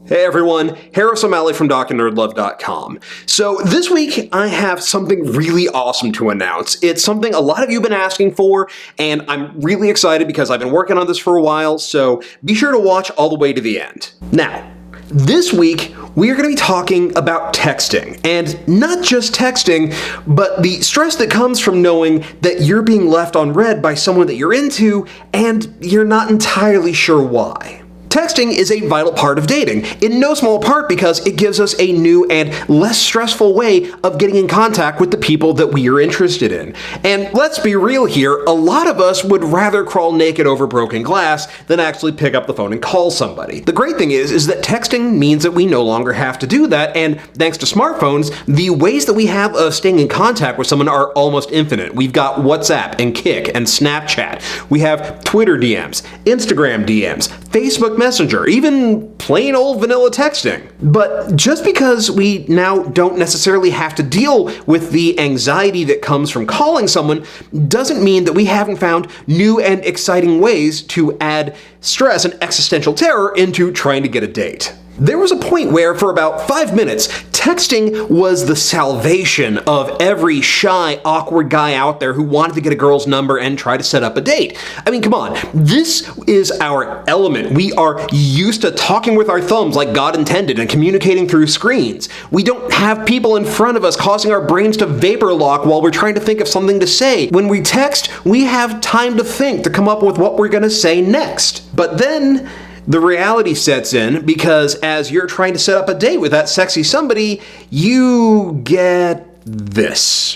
Hey everyone, Harris O'Malley from NerdLove.com. So this week I have something really awesome to announce. It's something a lot of you have been asking for, and I'm really excited because I've been working on this for a while, so be sure to watch all the way to the end. Now, this week we are going to be talking about texting, and not just texting, but the stress that comes from knowing that you're being left unread by someone that you're into, and you're not entirely sure why. Texting is a vital part of dating, in no small part because it gives us a new and less stressful way of getting in contact with the people that we are interested in. And let's be real here, a lot of us would rather crawl naked over broken glass than actually pick up the phone and call somebody. The great thing is that texting means that we no longer have to do that, and thanks to smartphones, the ways that we have of staying in contact with someone are almost infinite. We've got WhatsApp and Kik and Snapchat. We have Twitter DMs, Instagram DMs, Facebook Messenger, even plain old vanilla texting. But just because we now don't necessarily have to deal with the anxiety that comes from calling someone doesn't mean that we haven't found new and exciting ways to add stress and existential terror into trying to get a date. There was a point where, for about 5 minutes, texting was the salvation of every shy, awkward guy out there who wanted to get a girl's number and try to set up a date. I mean, come on, this is our element. We are used to talking with our thumbs like God intended and communicating through screens. We don't have people in front of us causing our brains to vapor lock while we're trying to think of something to say. When we text, we have time to think, to come up with what we're gonna say next. But then the reality sets in because as you're trying to set up a date with that sexy somebody, you get this.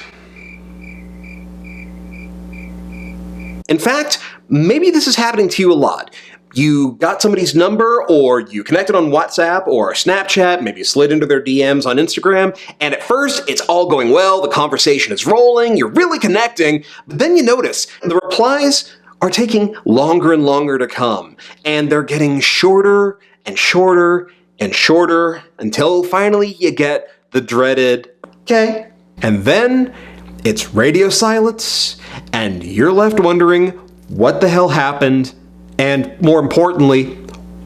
In fact, maybe this is happening to you a lot. You got somebody's number, or you connected on WhatsApp or Snapchat, maybe you slid into their DMs on Instagram, and at first it's all going well, the conversation is rolling, you're really connecting, but then you notice the replies are taking longer and longer to come, and they're getting shorter and shorter and shorter until finally you get the dreaded, okay. And then it's radio silence, and you're left wondering what the hell happened, and more importantly,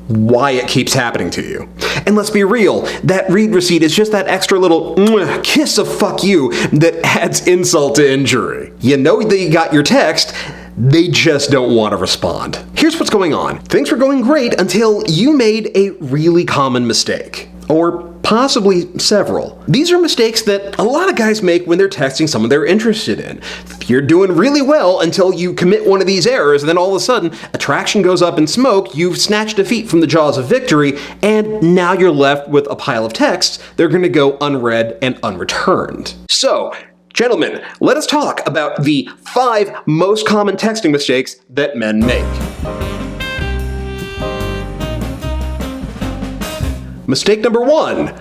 why it keeps happening to you. And let's be real, that read receipt is just that extra little kiss of fuck you that adds insult to injury. You know that you got your text, they just don't want to respond. Here's what's going on. Things were going great until you made a really common mistake. Or possibly several. These are mistakes that a lot of guys make when they're texting someone they're interested in. You're doing really well until you commit one of these errors, and then all of a sudden, attraction goes up in smoke, you've snatched defeat from the jaws of victory, and now you're left with a pile of texts that are gonna go unread and unreturned. So, gentlemen, let us talk about the 5 most common texting mistakes that men make. Mistake number 1,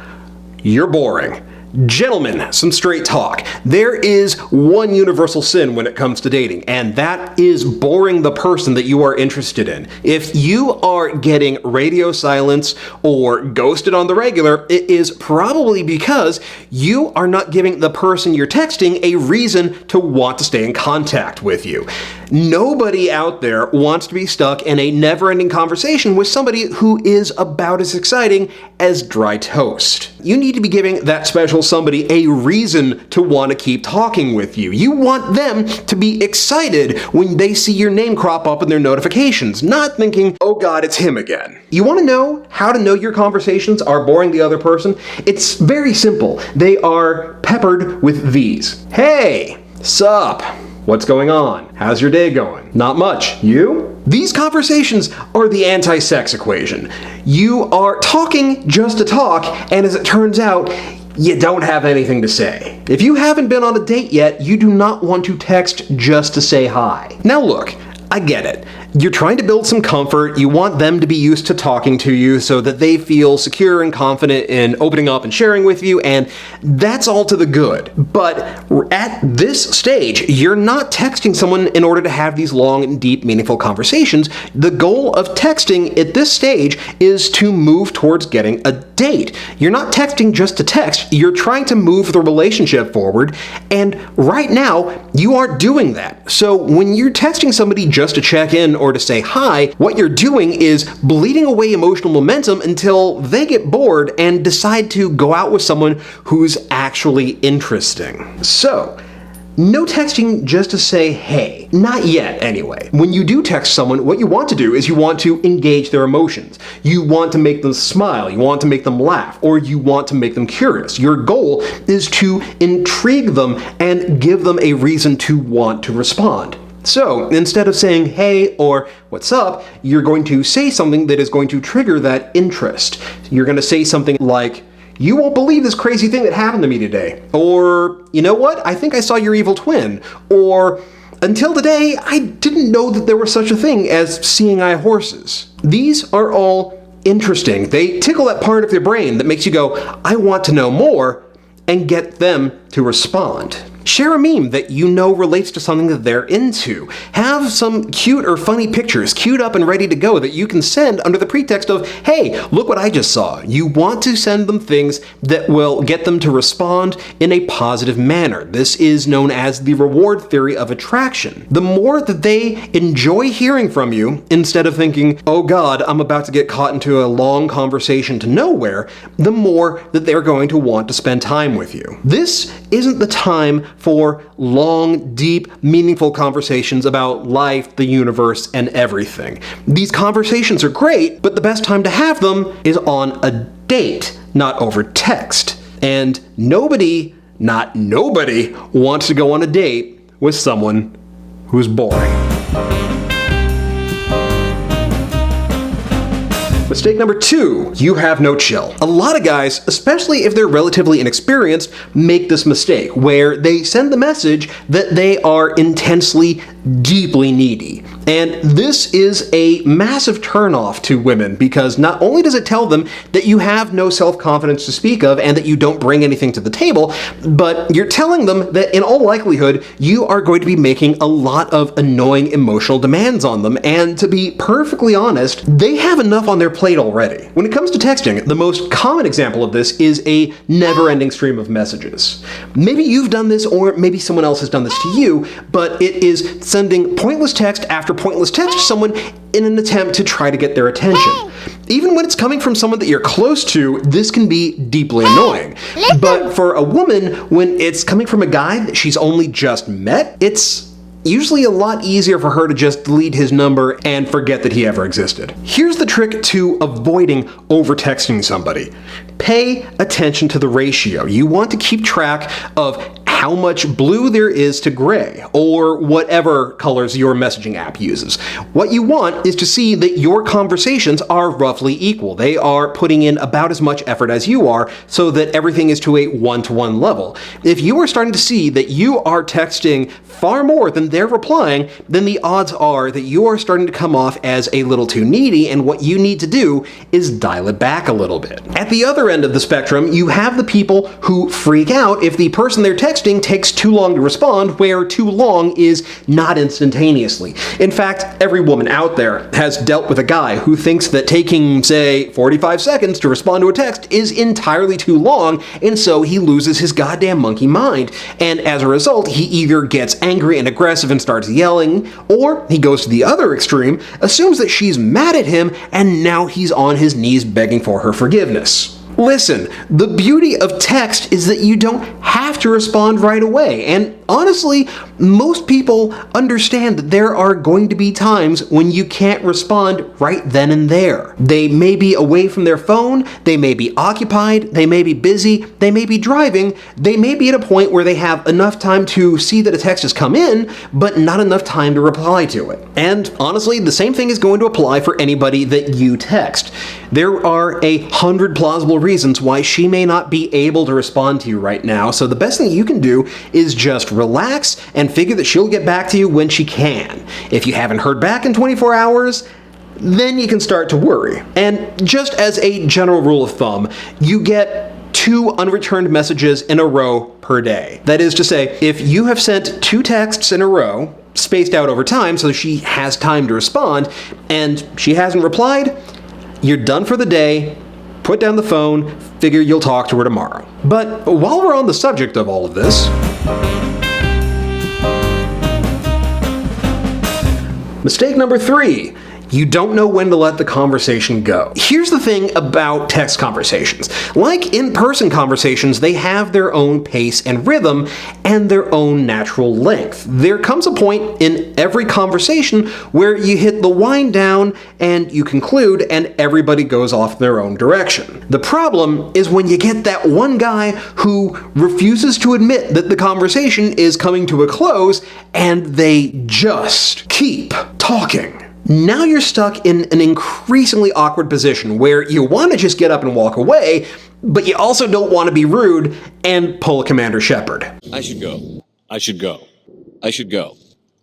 you're boring. Gentlemen, some straight talk. There is one universal sin when it comes to dating, and that is boring the person that you are interested in. If you are getting radio silence or ghosted on the regular, it is probably because you are not giving the person you're texting a reason to want to stay in contact with you. Nobody out there wants to be stuck in a never-ending conversation with somebody who is about as exciting as dry toast. You need to be giving that special somebody a reason to want to keep talking with you. You want them to be excited when they see your name crop up in their notifications, not thinking, oh God, it's him again. You want to know how to know your conversations are boring the other person? It's very simple. They are peppered with these. Hey, sup? What's going on? How's your day going? Not much. You? These conversations are the anti-sex equation. You are talking just to talk, and as it turns out, you don't have anything to say. If you haven't been on a date yet, you do not want to text just to say hi. Now look, I get it. You're trying to build some comfort. You want them to be used to talking to you so that they feel secure and confident in opening up and sharing with you, and that's all to the good. But at this stage, you're not texting someone in order to have these long and deep, meaningful conversations. The goal of texting at this stage is to move towards getting a date. You're not texting just to text. You're trying to move the relationship forward, and right now, you are doing that. So when you're texting somebody just just to check in or to say hi, what you're doing is bleeding away emotional momentum until they get bored and decide to go out with someone who's actually interesting. So, no texting just to say hey. Not yet, anyway. When you do text someone, what you want to do is you want to engage their emotions. You want to make them smile, you want to make them laugh, or you want to make them curious. Your goal is to intrigue them and give them a reason to want to respond. So, instead of saying hey or what's up, you're going to say something that is going to trigger that interest. You're going to say something like, "You won't believe this crazy thing that happened to me today." Or, "You know what? I think I saw your evil twin." Or, "Until today, I didn't know that there was such a thing as seeing eye horses." These are all interesting. They tickle that part of your brain that makes you go, "I want to know more," and get them to respond. Share a meme that you know relates to something that they're into. Have some cute or funny pictures queued up and ready to go that you can send under the pretext of, "Hey, look what I just saw." You want to send them things that will get them to respond in a positive manner. This is known as the reward theory of attraction. The more that they enjoy hearing from you, instead of thinking, "Oh God, I'm about to get caught into a long conversation to nowhere," the more that they're going to want to spend time with you. This isn't the time for long, deep, meaningful conversations about life, the universe, and everything. These conversations are great, but the best time to have them is on a date, not over text. And nobody, not nobody, wants to go on a date with someone who's boring. Mistake number 2, you have no chill. A lot of guys, especially if they're relatively inexperienced, make this mistake where they send the message that they are intensely, deeply needy. And this is a massive turnoff to women because not only does it tell them that you have no self-confidence to speak of and that you don't bring anything to the table, but you're telling them that in all likelihood, you are going to be making a lot of annoying emotional demands on them. And to be perfectly honest, they have enough on their plate already. When it comes to texting, the most common example of this is a never-ending stream of messages. Maybe you've done this or maybe someone else has done this to you, but it is sending pointless text after pointless text to someone in an attempt to try to get their attention. Even when it's coming from someone that you're close to, this can be deeply annoying. But for a woman, when it's coming from a guy that she's only just met, it's usually a lot easier for her to just delete his number and forget that he ever existed. Here's the trick to avoiding over-texting somebody. Pay attention to the ratio. You want to keep track of how much blue there is to gray, or whatever colors your messaging app uses. What you want is to see that your conversations are roughly equal. They are putting in about as much effort as you are so that everything is to a one-to-one level. If you are starting to see that you are texting far more than they're replying, then the odds are that you are starting to come off as a little too needy, and what you need to do is dial it back a little bit. At the other end of the spectrum, you have the people who freak out if the person they're texting takes too long to respond, where too long is not instantaneously. In fact, every woman out there has dealt with a guy who thinks that taking, say, 45 seconds to respond to a text is entirely too long, and so he loses his goddamn monkey mind. And as a result, he either gets angry and aggressive and starts yelling, or he goes to the other extreme, assumes that she's mad at him, and now he's on his knees begging for her forgiveness. Listen, the beauty of text is that you don't have to respond right away, and honestly, most people understand that there are going to be times when you can't respond right then and there. They may be away from their phone, they may be occupied, they may be busy, they may be driving, they may be at a point where they have enough time to see that a text has come in, but not enough time to reply to it. And honestly, the same thing is going to apply for anybody that you text. There are 100 plausible reasons why she may not be able to respond to you right now, so the best thing you can do is just relax and figure that she'll get back to you when she can. If you haven't heard back in 24 hours, then you can start to worry. And just as a general rule of thumb, you get 2 unreturned messages in a row per day. That is to say, if you have sent 2 texts in a row, spaced out over time so she has time to respond, and she hasn't replied, you're done for the day, put down the phone, figure you'll talk to her tomorrow. But while we're on the subject of all of this, Mistake number 3. You don't know when to let the conversation go. Here's the thing about text conversations. Like in-person conversations, they have their own pace and rhythm and their own natural length. There comes a point in every conversation where you hit the wind down and you conclude and everybody goes off their own direction. The problem is when you get that one guy who refuses to admit that the conversation is coming to a close and they just keep talking. Now you're stuck in an increasingly awkward position where you want to just get up and walk away, but you also don't want to be rude and pull a Commander Shepard. I should go. I should go. I should go.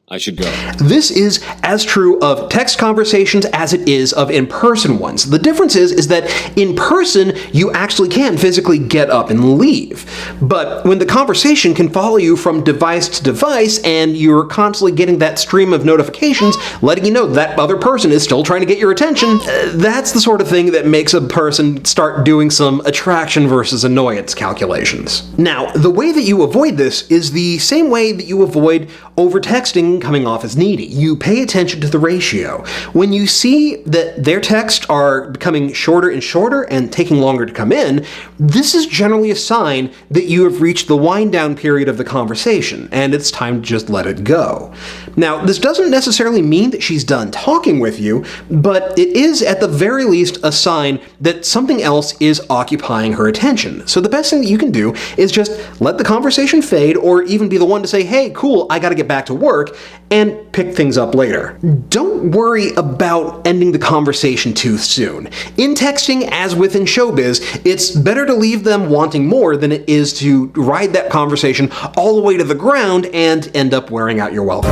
I should go. This is as true of text conversations as it is of in-person ones. The difference is that in person, you actually can physically get up and leave. But when the conversation can follow you from device to device and you're constantly getting that stream of notifications letting you know that other person is still trying to get your attention, that's the sort of thing that makes a person start doing some attraction versus annoyance calculations. Now, the way that you avoid this is the same way that you avoid over-texting coming off as needy. You pay attention to the ratio. When you see that their texts are becoming shorter and shorter and taking longer to come in, this is generally a sign that you have reached the wind-down period of the conversation, and it's time to just let it go. Now, this doesn't necessarily mean that she's done talking with you, but it is at the very least a sign that something else is occupying her attention. So the best thing that you can do is just let the conversation fade, or even be the one to say, hey, cool, I gotta get back to work, and pick things up later. Don't worry about ending the conversation too soon. In texting, as within showbiz, it's better to leave them wanting more than it is to ride that conversation all the way to the ground and end up wearing out your welcome.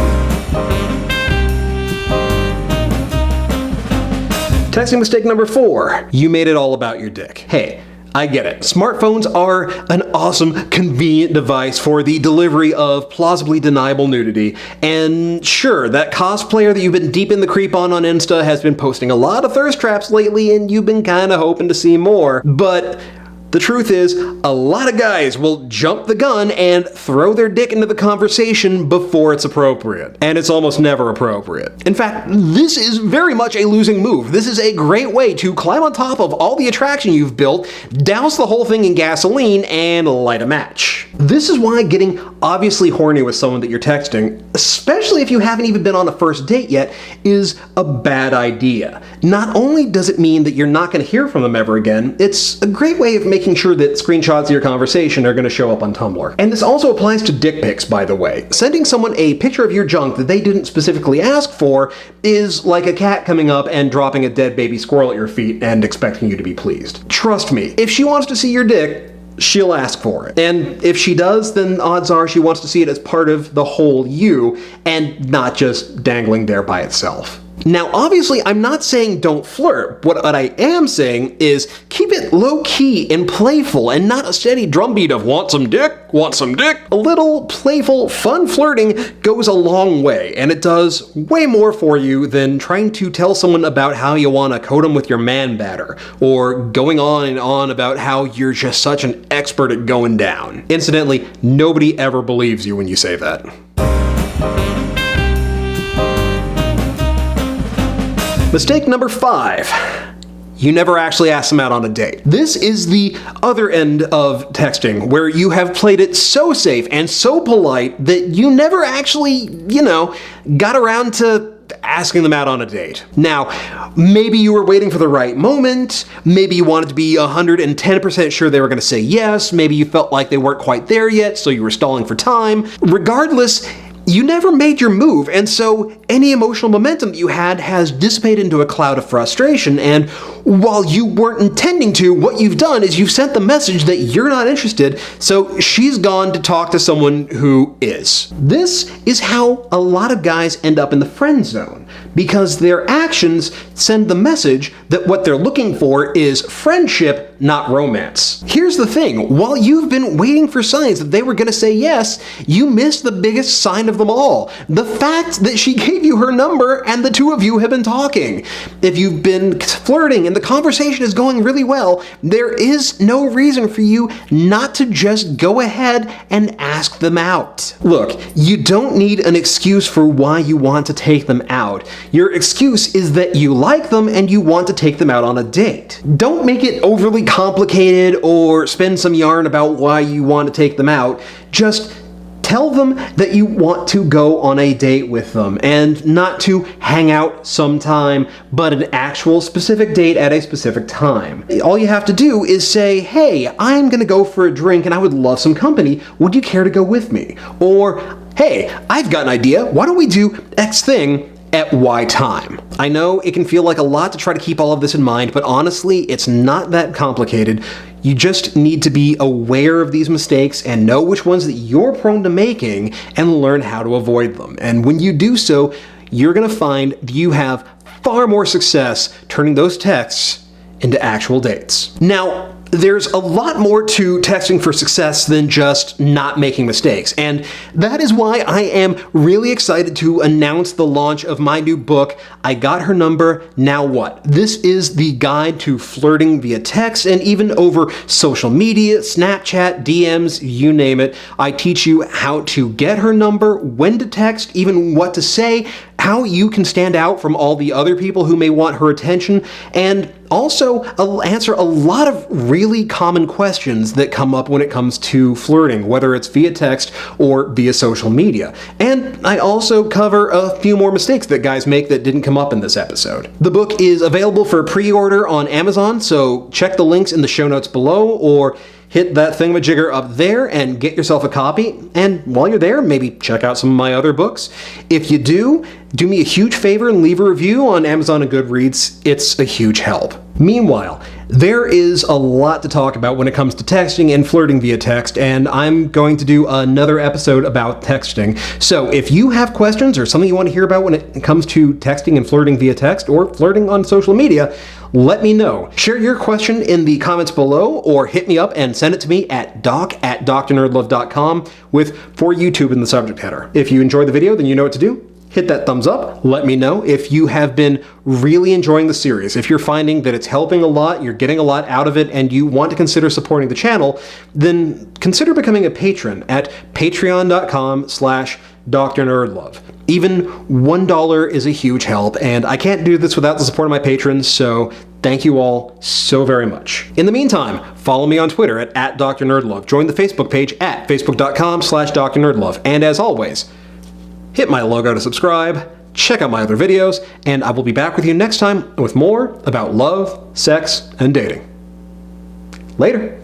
Texting mistake number 4. You made it all about your dick. Hey, I get it. Smartphones are an awesome, convenient device for the delivery of plausibly deniable nudity. And sure, that cosplayer that you've been deep in the creep on Insta has been posting a lot of thirst traps lately, and you've been kinda hoping to see more. But the truth is, a lot of guys will jump the gun and throw their dick into the conversation before it's appropriate. And it's almost never appropriate. In fact, this is very much a losing move. This is a great way to climb on top of all the attraction you've built, douse the whole thing in gasoline, and light a match. This is why getting obviously horny with someone that you're texting, especially if you haven't even been on a first date yet, is a bad idea. Not only does it mean that you're not going to hear from them ever again, it's a great way of making sure that screenshots of your conversation are going to show up on Tumblr. And this also applies to dick pics, by the way. Sending someone a picture of your junk that they didn't specifically ask for is like a cat coming up and dropping a dead baby squirrel at your feet and expecting you to be pleased. Trust me, if she wants to see your dick, she'll ask for it. And if she does, then odds are she wants to see it as part of the whole you and not just dangling there by itself. Now, obviously, I'm not saying don't flirt. What I am saying is keep it low-key and playful and not a steady drumbeat of want some dick, want some dick. A little playful, fun flirting goes a long way, and it does way more for you than trying to tell someone about how you want to coat them with your man batter, or going on and on about how you're just such an expert at going down. Incidentally, nobody ever believes you when you say that. Mistake number 5. You never actually ask them out on a date. This is the other end of texting, where you have played it so safe and so polite that you never actually, got around to asking them out on a date. Now, maybe you were waiting for the right moment, maybe you wanted to be 110% sure they were gonna say yes, maybe you felt like they weren't quite there yet, so you were stalling for time. Regardless, you never made your move, and so any emotional momentum that you had has dissipated into a cloud of frustration, and while you weren't intending to, what you've done is you've sent the message that you're not interested, so she's gone to talk to someone who is. This is how a lot of guys end up in the friend zone, because their actions send the message that what they're looking for is friendship, not romance. Here's the thing, while you've been waiting for signs that they were gonna say yes, you missed the biggest sign of them all. The fact that she gave you her number and the two of you have been talking. If you've been flirting and the conversation is going really well, there is no reason for you not to just go ahead and ask them out. Look, you don't need an excuse for why you want to take them out. Your excuse is that you like them and you want to take them out on a date. Don't make it overly complicated or spin some yarn about why you want to take them out. Just tell them that you want to go on a date with them and not to hang out sometime, but an actual specific date at a specific time. All you have to do is say, hey, I'm gonna go for a drink and I would love some company. Would you care to go with me? Or, hey, I've got an idea. Why don't we do X thing at Y time? I know it can feel like a lot to try to keep all of this in mind, but honestly, it's not that complicated. You just need to be aware of these mistakes and know which ones that you're prone to making and learn how to avoid them. And when you do so, you're gonna find that you have far more success turning those texts into actual dates. Now, there's a lot more to texting for success than just not making mistakes, and that is why I am really excited to announce the launch of my new book, I Got Her Number, Now What? This is the guide to flirting via text and even over social media, Snapchat, DMs, you name it. I teach you how to get her number, when to text, even what to say, how you can stand out from all the other people who may want her attention, and also I'll answer a lot of really common questions that come up when it comes to flirting, whether it's via text or via social media. And I also cover a few more mistakes that guys make that didn't come up in this episode. The book is available for pre-order on Amazon, so check the links in the show notes below or hit that thingamajigger up there and get yourself a copy. And while you're there, maybe check out some of my other books. If you do me a huge favor and leave a review on Amazon and Goodreads. It's a huge help. Meanwhile, there is a lot to talk about when it comes to texting and flirting via text, and I'm going to do another episode about texting. So if you have questions or something you want to hear about when it comes to texting and flirting via text or flirting on social media, let me know. Share your question in the comments below or hit me up and send it to me at doc@drnerdlove.com with "for YouTube" in the subject header. If you enjoyed the video, then you know what to do. Hit that thumbs up. Let me know if you have been really enjoying the series. If you're finding that it's helping a lot, you're getting a lot out of it, and you want to consider supporting the channel, then consider becoming a patron at patreon.com/drnerdlove. Even $1 is a huge help, and I can't do this without the support of my patrons, so thank you all so very much. In the meantime, follow me on Twitter at @drnerdlove. Join the Facebook page at facebook.com/drnerdlove. And as always, hit my logo to subscribe, check out my other videos, and I will be back with you next time with more about love, sex, and dating. Later.